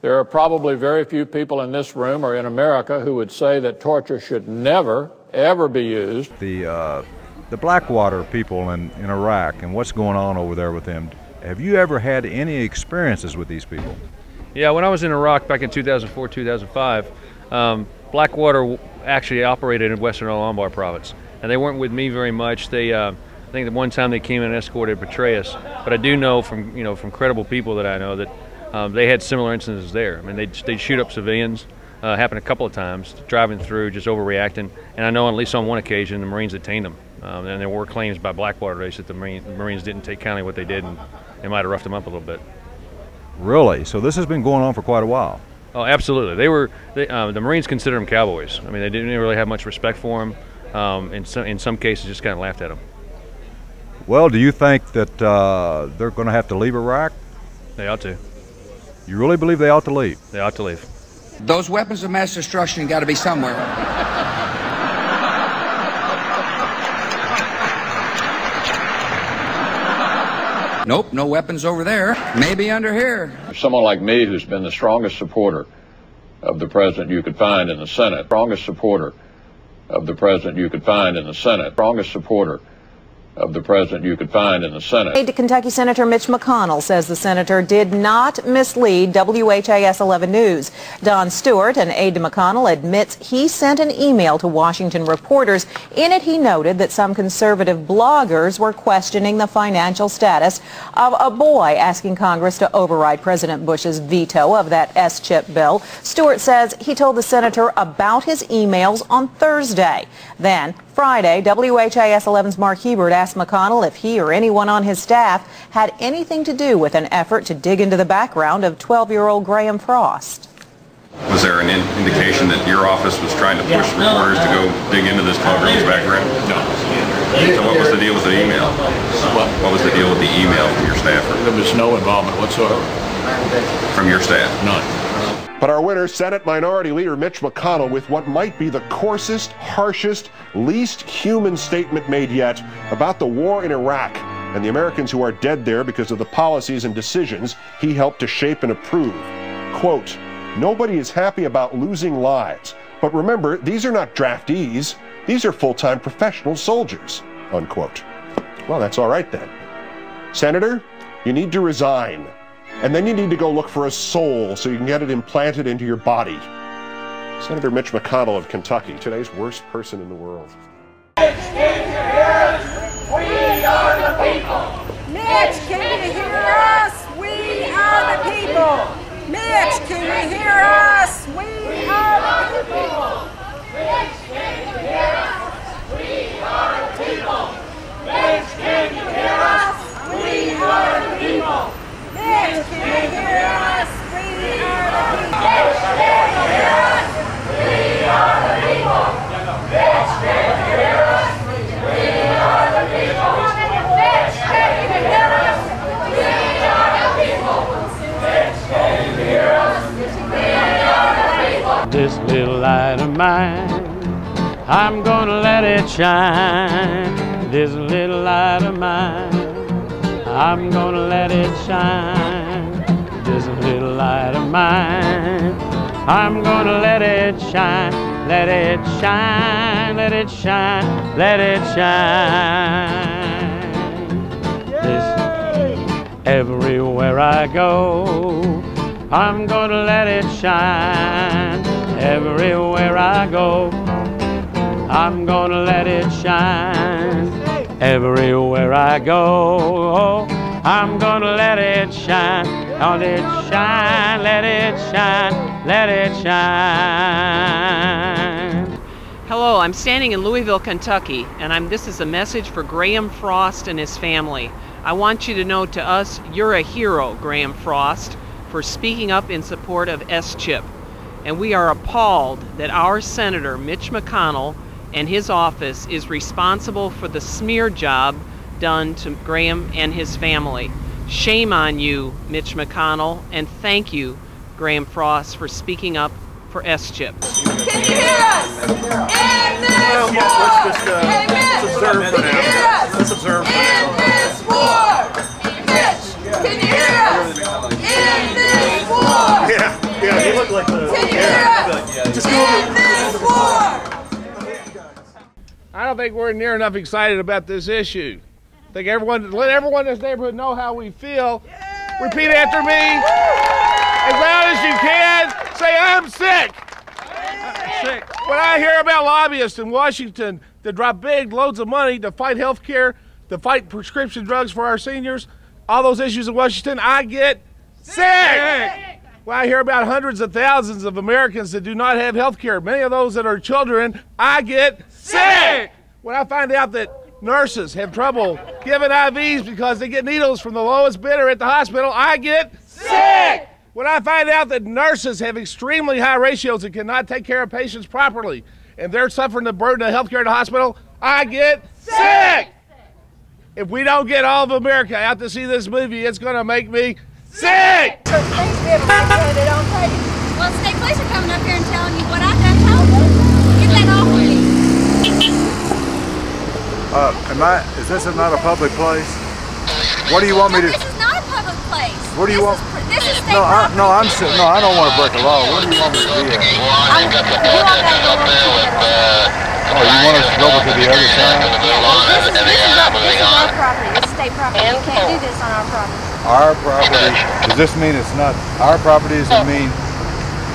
There are probably very few people in this room or in America who would say that torture should never, ever be used. The Blackwater people in Iraq and what's going on over there with them, have you ever had any experiences with these people? Yeah, when I was in Iraq back in 2004, 2005, Blackwater actually operated in Western Al-Anbar province, and they weren't with me very much. They, I think that one time they came in and escorted Petraeus, but I do know from credible people that I know that they had similar instances there. I mean, they'd shoot up civilians. Happened a couple of times, driving through, just overreacting. And I know at least on one occasion the Marines detained them. And there were claims by Blackwater race that the Marines didn't take kindly what they did, and they might have roughed them up a little bit. Really? So this has been going on for quite a while? Oh, absolutely. The Marines considered them cowboys. I mean, they didn't really have much respect for them. In some cases, just kind of laughed at them. Well, do you think that they're going to have to leave Iraq? They ought to. You really believe they ought to leave? They ought to leave. Those weapons of mass destruction got to be somewhere. Nope, no weapons over there. Maybe under here. Someone like me who's been the strongest supporter of the president you could find in the Senate, strongest supporter of the president you could find in the Senate, strongest supporter of the president you could find in the Senate. Aide to Kentucky Senator Mitch McConnell says the senator did not mislead WHAS 11 News. Don Stewart, an aide to McConnell, admits he sent an email to Washington reporters. In it, he noted that some conservative bloggers were questioning the financial status of a boy, asking Congress to override President Bush's veto of that S-chip bill. Stewart says he told the senator about his emails on Thursday. Then, Friday, WHAS 11's Mark Hebert asked McConnell if he or anyone on his staff had anything to do with an effort to dig into the background of 12-year-old Graham Frost. Was there an indication that your office was trying to push reporters to go dig into this 12-year-old's background? No. So what was the deal with the email? What was the deal with the email from your staffer? There was no involvement whatsoever. From your staff? None. But our winner, Senate Minority Leader Mitch McConnell, with what might be the coarsest, harshest, least human statement made yet about the war in Iraq and the Americans who are dead there because of the policies and decisions he helped to shape and approve. Quote, "Nobody is happy about losing lives, but remember, these are not draftees. These are full-time professional soldiers," unquote. Well, that's all right then. Senator, you need to resign. And then you need to go look for a soul so you can get it implanted into your body. Senator Mitch McConnell of Kentucky, today's worst person in the world. Mitch, can you hear us? We are the people. Mitch, can you hear us? We are the people. Mitch, can you hear us? We are the people. Mitch, can you hear us? We are the people. Mitch, can you hear us? We are the people. Mitch, can you hear us? We are the people. Mitch, can you hear us? We are the people. Mitch, can you hear us? We are the people. Mitch, can you hear us? We are the people. Mitch, can you hear us? We are the people. This little light of mine, I'm gonna let it shine. This little light of mine, I'm gonna let it shine. This little light of mine, I'm gonna let it shine. Let it shine, let it shine, let it shine. This, everywhere I go, I'm gonna let it shine. Everywhere I go, I'm gonna let it shine. Everywhere I go, I'm gonna let it shine. Let it shine, let it shine, let it shine. Hello, I'm standing in Louisville, Kentucky, and this is a message for Graham Frost and his family. I want you to know, to us, you're a hero, Graham Frost, for speaking up in support of S-chip. And we are appalled that our Senator, Mitch McConnell, and his office is responsible for the smear job done to Graham and his family. Shame on you, Mitch McConnell, and thank you, Graham Frost, for speaking up for S-chip. Can you hear us? In this war! Let's observe for now. Let's observe for now. In this war! Mitch, can you hear us? In this war! Yeah. I don't think we're near enough excited about this issue. I think let everyone in this neighborhood know how we feel. Repeat after me. As loud as you can, say, I'm sick. When I hear about lobbyists in Washington that drop big loads of money to fight health care, to fight prescription drugs for our seniors, all those issues in Washington, I get sick. When I hear about hundreds of thousands of Americans that do not have health care, many of those that are children, I get sick. When I find out that nurses have trouble giving IVs because they get needles from the lowest bidder at the hospital, I get sick. When I find out that nurses have extremely high ratios and cannot take care of patients properly, and they're suffering the burden of health care at the hospital, I get sick. If we don't get all of America out to see this movie, it's going to make me sick. Well, state police are coming up here and telling you what I done told them. Get that off of me. Is this not a public place? What do you want me to? This is not a public place. What do you want? This is state property. No, I don't want to break the law. What do you want me to do? You all got to go over to the other Oh, you want us to go over to the other side? This is our property. This is state property. You can't do this on our property. Our property. Does this mean it's not our property? Does it mean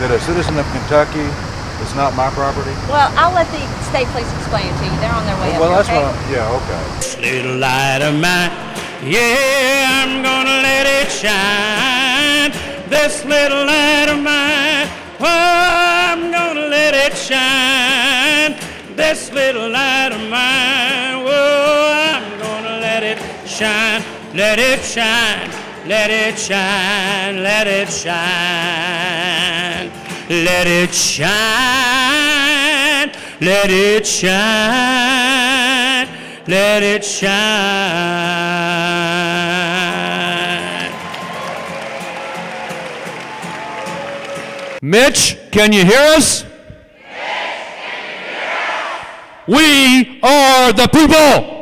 that a citizen of Kentucky is not my property? Well, I'll let the state police explain it to you. They're on their way up. Well, that's okay? okay. This little light of mine, yeah, I'm gonna let it shine. This little light of mine, oh, I'm gonna let it shine. This little light of mine, oh, I'm gonna let it shine. Let it shine, let it shine, let it shine. Let it shine, let it shine, let it shine. Mitch, can you hear us? We are the people.